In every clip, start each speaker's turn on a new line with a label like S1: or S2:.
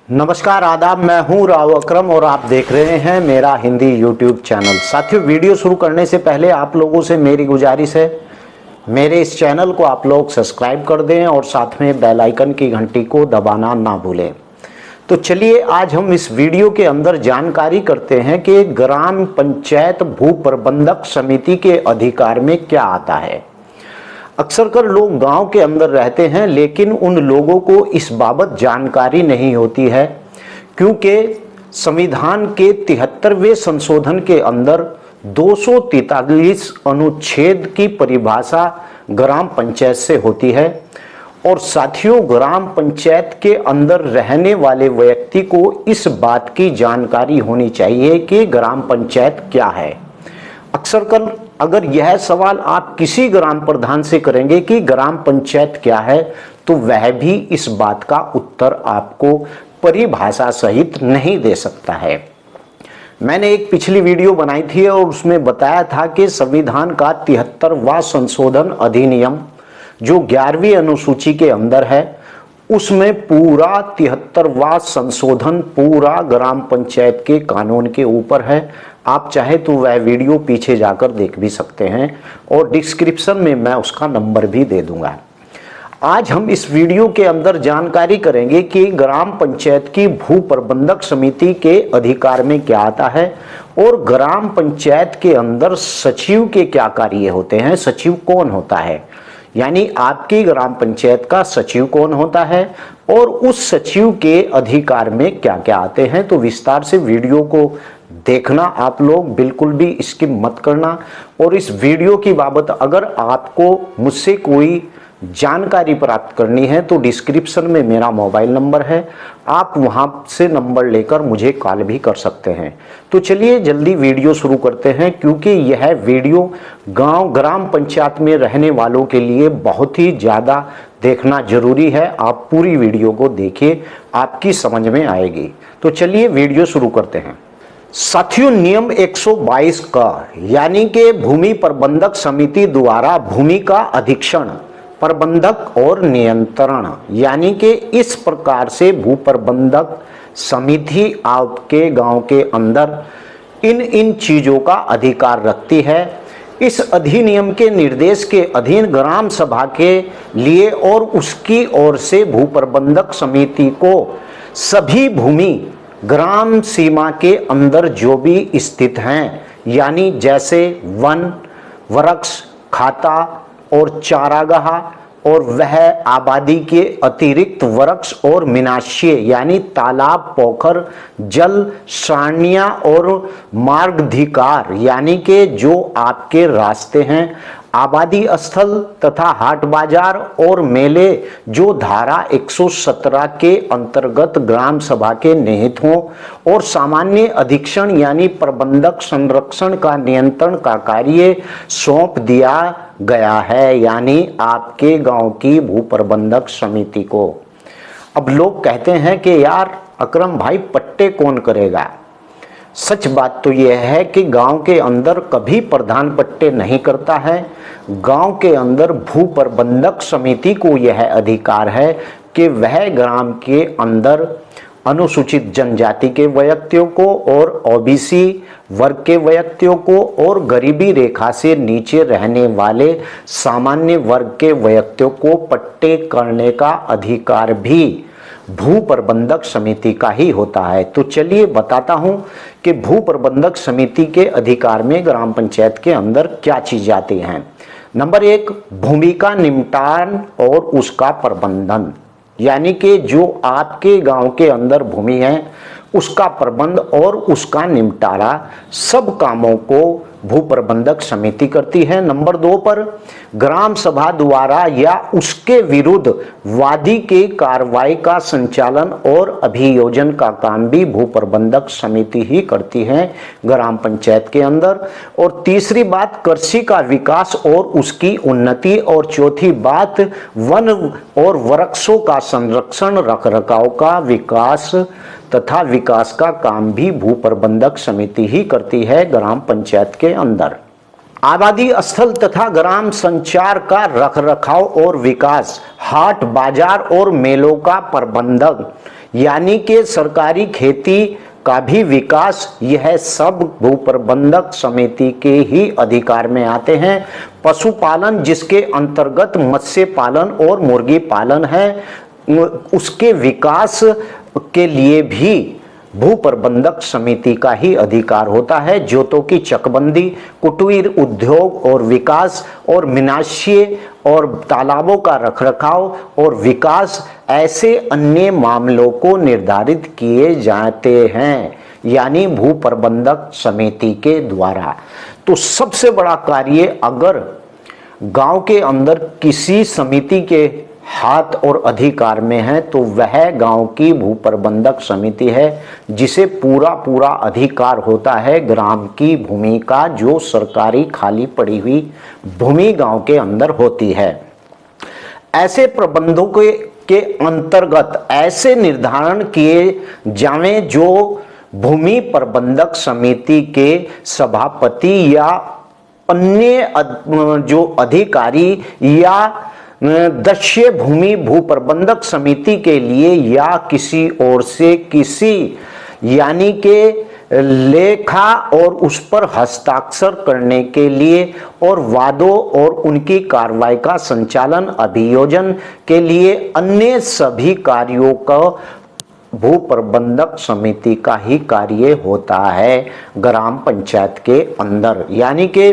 S1: नमस्कार आदाब, मैं हूं राव अकरम और आप देख रहे हैं मेरा हिंदी यूट्यूब चैनल। साथियों, वीडियो शुरू करने से पहले आप लोगों से मेरी गुजारिश है, मेरे इस चैनल को आप लोग सब्सक्राइब कर दें और साथ में बेल आइकन की घंटी को दबाना ना भूलें। तो चलिए आज हम इस वीडियो के अंदर जानकारी करते हैं कि ग्राम पंचायत भू प्रबंधक समिति के अधिकार में क्या आता है। अक्सर कर लोग गांव के अंदर रहते हैं, लेकिन उन लोगों को इस बाबत जानकारी नहीं होती है, क्योंकि संविधान के 73वें संशोधन के अंदर 243 अनुच्छेद की परिभाषा ग्राम पंचायत से होती है। और साथियों, ग्राम पंचायत के अंदर रहने वाले व्यक्ति को इस बात की जानकारी होनी चाहिए कि ग्राम पंचायत क्या है। अक्सर कर अगर यह सवाल आप किसी ग्राम प्रधान से करेंगे कि ग्राम पंचायत क्या है, तो वह भी इस बात का उत्तर आपको परिभाषा सहित नहीं दे सकता है। मैंने एक पिछली वीडियो बनाई थी और उसमें बताया था कि संविधान का 73वां संशोधन अधिनियम जो 11वीं अनुसूची के अंदर है, उसमें पूरा 73वां संशोधन पूरा ग्राम पंचायत के कानून के ऊपर है। आप चाहे तो वह वीडियो पीछे जाकर देख भी सकते हैं और डिस्क्रिप्शन में मैं उसका नंबर भी दे दूंगा। आज हम इस वीडियो के अंदर जानकारी करेंगे कि ग्राम पंचायत की भू प्रबंधक समिति के अधिकार में क्या आता है और ग्राम पंचायत के अंदर सचिव के क्या कार्य होते हैं। सचिव कौन होता है, यानी आपकी ग्राम पंचायत का सचिव कौन होता है और उस सचिव के अधिकार में क्या क्या आते हैं। तो विस्तार से वीडियो को देखना, आप लोग बिल्कुल भी स्किप मत करना। और इस वीडियो की बाबत अगर आपको मुझसे कोई जानकारी प्राप्त करनी है तो डिस्क्रिप्शन में मेरा मोबाइल नंबर है, आप वहां से नंबर लेकर मुझे कॉल भी कर सकते हैं। तो चलिए जल्दी वीडियो शुरू करते हैं, क्योंकि यह वीडियो ग्राम पंचायत में रहने वालों के लिए बहुत ही ज़्यादा देखना जरूरी है। आप पूरी वीडियो को देखिए, आपकी समझ में आएगी। तो चलिए वीडियो शुरू करते हैं। साथियों, नियम 122 का यानी कि भूमि प्रबंधक समिति द्वारा भूमि का अधीक्षण, प्रबंधक और नियंत्रण, यानी कि इस प्रकार से भू प्रबंधक समिति आपके गांव के अंदर इन चीजों का अधिकार रखती है। इस अधिनियम के निर्देश के अधीन ग्राम सभा के लिए और उसकी ओर से भू प्रबंधक समिति को सभी भूमि ग्राम सीमा के अंदर जो भी स्थित हैं, यानी जैसे वन, वृक्ष, खाता और चारागाह, और वह आबादी के अतिरिक्त वृक्ष और मिनाशे यानी तालाब, पोखर, जल सारणियां और मार्गाधिकार, यानी कि जो आपके रास्ते हैं, आबादी स्थल तथा हाट बाजार और मेले जो धारा 117 के अंतर्गत ग्राम सभा के निहित हों, और सामान्य अधीक्षण यानी प्रबंधक संरक्षण का नियंत्रण का कार्य सौंप दिया गया है, यानी आपके गांव की भू प्रबंधक समिति को। अब लोग कहते हैं कि यार अकरम भाई, पट्टे कौन करेगा। सच बात तो यह है कि गांव के अंदर कभी प्रधान पट्टे नहीं करता है। गांव के अंदर भू प्रबंधक समिति को यह अधिकार है कि वह ग्राम के अंदर अनुसूचित जनजाति के व्यक्तियों को और ओबीसी वर्ग के व्यक्तियों को और गरीबी रेखा से नीचे रहने वाले सामान्य वर्ग के व्यक्तियों को पट्टे करने का अधिकार भी भू प्रबंधक समिति का ही होता है। तो चलिए बताता हूं कि भू प्रबंधक समिति के अधिकार में ग्राम पंचायत के अंदर क्या चीज आती हैं। नंबर 1, भूमि का निपटान और उसका प्रबंधन, यानी कि जो आपके गांव के अंदर भूमि है उसका प्रबंध और उसका निपटारा सब कामों को भू प्रबंधक समिति करती है। नंबर 2 पर ग्राम सभा द्वारा या उसके विरुद्ध वादी के कार्रवाई का संचालन और अभियोजन का काम भी भू प्रबंधक समिति ही करती है ग्राम पंचायत के अंदर। और तीसरी बात, कृषि का विकास और उसकी उन्नति। और चौथी बात, वन और वृक्षों का संरक्षण, रखरखाव का विकास तथा विकास का काम भी भू प्रबंधक समिति ही करती है ग्राम पंचायत के अंदर। आबादी स्थल तथा ग्राम संचार का रखरखाव और विकास, हाट बाजार और मेलों का प्रबंधन, यानी कि सरकारी खेती का भी विकास यह सब भू प्रबंधक समिति के ही अधिकार में आते हैं। पशुपालन, जिसके अंतर्गत मत्स्य पालन और मुर्गी पालन है, उसके विकास के लिए भी भू प्रबंधक समिति का ही अधिकार होता है। जोतों की चकबंदी, कुटीर उद्योग और विकास, और मिनाशिए और तालाबों का रखरखाव और विकास, ऐसे अन्य मामलों को निर्धारित किए जाते हैं, यानी भू प्रबंधक समिति के द्वारा। तो सबसे बड़ा कार्य अगर गांव के अंदर किसी समिति के हाथ और अधिकार में है तो वह गांव की भू प्रबंधक समिति है, जिसे पूरा पूरा अधिकार होता है ग्राम की भूमि का, जो सरकारी खाली पड़ी हुई भूमि गांव के अंदर होती है। ऐसे प्रबंधों के अंतर्गत ऐसे निर्धारण किए जावें जो भूमि प्रबंधक समिति के सभापति या अन्य जो अधिकारी या दक्षीय भूमि भू प्रबंधक समिति के लिए या किसी ओर से किसी यानी के लेखा और उस पर हस्ताक्षर करने के लिए और वादों और उनकी कार्रवाई का संचालन अभियोजन के लिए अन्य सभी कार्यों का भू प्रबंधक समिति का ही कार्य होता है ग्राम पंचायत के अंदर। यानी कि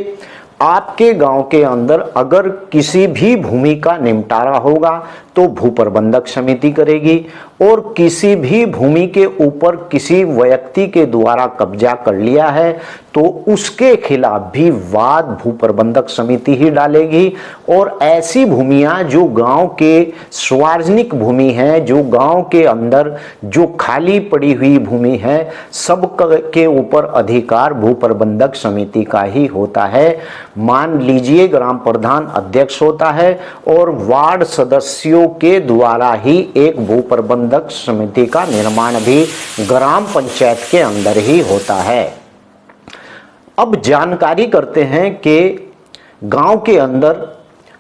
S1: आपके गांव के अंदर अगर किसी भी भूमि का निपटारा होगा तो भू प्रबंधक समिति करेगी, और किसी भी भूमि के ऊपर किसी व्यक्ति के द्वारा कब्जा कर लिया है तो उसके खिलाफ भी वाद भू प्रबंधक समिति ही डालेगी। और ऐसी भूमियां जो गांव के सार्वजनिक भूमि है, जो गांव के अंदर जो खाली पड़ी हुई भूमि है, सब के ऊपर अधिकार भू प्रबंधक समिति का ही होता है। मान लीजिए ग्राम प्रधान अध्यक्ष होता है और वार्ड सदस्यों के द्वारा ही एक भू प्रबंधक समिति का निर्माण भी ग्राम पंचायत के अंदर ही होता है। अब जानकारी करते हैं कि गांव के अंदर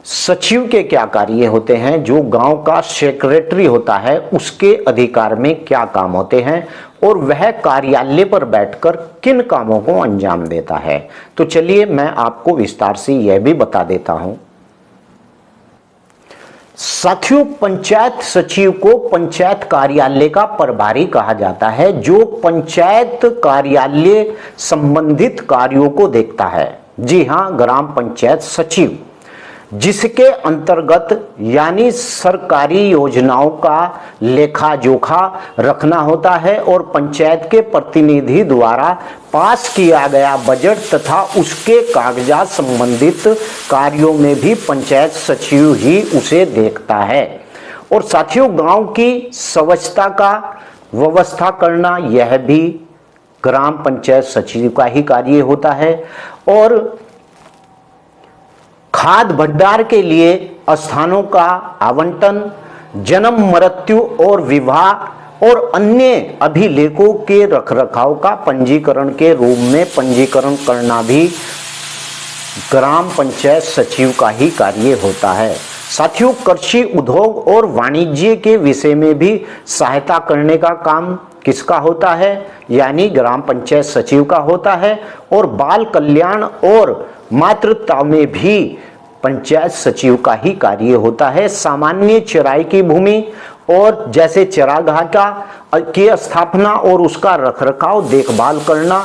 S1: सचिव के क्या कार्य होते हैं, जो गांव का सेक्रेटरी होता है उसके अधिकार में क्या काम होते हैं, और वह कार्यालय पर बैठकर किन कामों को अंजाम देता है। तो चलिए मैं आपको विस्तार से यह भी बता देता हूं। साथियों, पंचायत सचिव को पंचायत कार्यालय का प्रभारी कहा जाता है, जो पंचायत कार्यालय संबंधित कार्यों को देखता है। जी हां, ग्राम पंचायत सचिव, जिसके अंतर्गत यानी सरकारी योजनाओं का लेखा जोखा रखना होता है और पंचायत के प्रतिनिधि द्वारा पास किया गया बजट तथा उसके कागजात संबंधित कार्यों में भी पंचायत सचिव ही उसे देखता है। और साथियों, गांव की स्वच्छता का व्यवस्था करना यह भी ग्राम पंचायत सचिव का ही कार्य होता है। और खाद भंडार के लिए स्थानों का आवंटन, जन्म मृत्यु और विवाह और अन्य अभिलेखों के रखरखाव का पंजीकरण के रूप में पंजीकरण करना भी ग्राम पंचायत सचिव का ही कार्य होता है। साथियों, कृषि उद्योग और वाणिज्य के विषय में भी सहायता करने का काम किसका होता है, यानी ग्राम पंचायत सचिव का होता है। और बाल कल्याण और मातृत्व में भी पंचायत सचिव का ही कार्य होता है। सामान्य चराई की भूमि और जैसे चरागाह की स्थापना और उसका रखरखाव देखभाल करना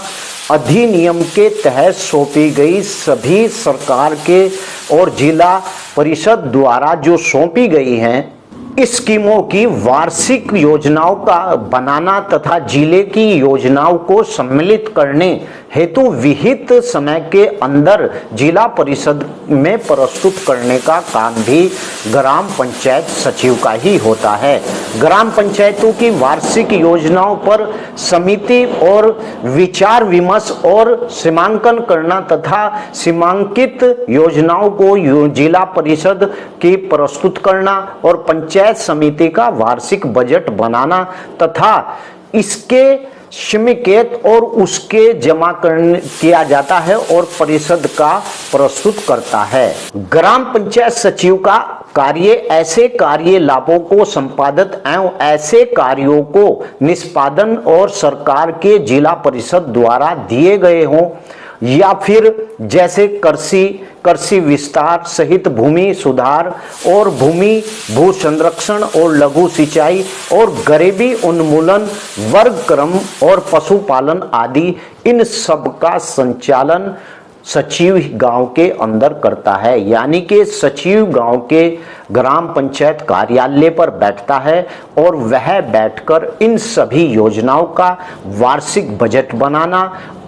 S1: अधिनियम के तहत सौंपी गई सभी सरकार के और जिला परिषद द्वारा जो सौंपी गई हैं स्कीमों की वार्षिक योजनाओं का बनाना तथा जिले की योजनाओं को सम्मिलित करने हेतु विहित समय के अंदर जिला परिषद में प्रस्तुत करने का काम भी ग्राम पंचायत सचिव का ही होता है। ग्राम पंचायतों की वार्षिक योजनाओं पर समिति और विचार विमर्श और सीमांकन करना तथा सीमांकित योजनाओं को जिला परिषद की प्रस्तुत करना और पंचायत समिति का वार्षिक बजट बनाना तथा इसके समेकित और उसके जमा किया जाता है और परिषद का प्रस्तुत करता है। ग्राम पंचायत सचिव का कार्य ऐसे कार्य लाभों को संपादित एवं ऐसे कार्यों को निष्पादन और सरकार के जिला परिषद द्वारा दिए गए हों या फिर जैसे कृषि विस्तार सहित भूमि सुधार और भूमि भू संरक्षण और लघु सिंचाई और गरीबी उन्मूलन वर्ग क्रम और पशुपालन आदि, इन सब का संचालन सचिव गांव के अंदर करता है। यानी कि सचिव गांव के ग्राम पंचायत कार्यालय पर बैठता है और वह बैठकर इन सभी योजनाओं का वार्षिक बजट बनाना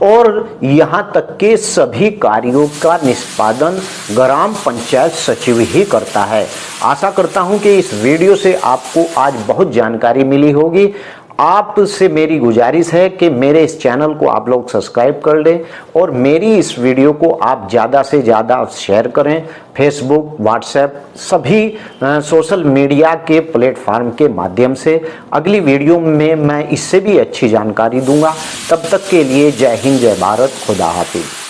S1: और यहाँ तक के सभी कार्यों का निष्पादन ग्राम पंचायत सचिव ही करता है। आशा करता हूँ कि इस वीडियो से आपको आज बहुत जानकारी मिली होगी। आपसे मेरी गुजारिश है कि मेरे इस चैनल को आप लोग सब्सक्राइब कर लें और मेरी इस वीडियो को आप ज़्यादा से ज़्यादा शेयर करें। फेसबुक, व्हाट्सएप, सभी सोशल मीडिया के प्लेटफॉर्म के माध्यम से। अगली वीडियो में मैं इससे भी अच्छी जानकारी दूंगा। तब तक के लिए जय हिंद, जय भारत, खुदा हाफिज।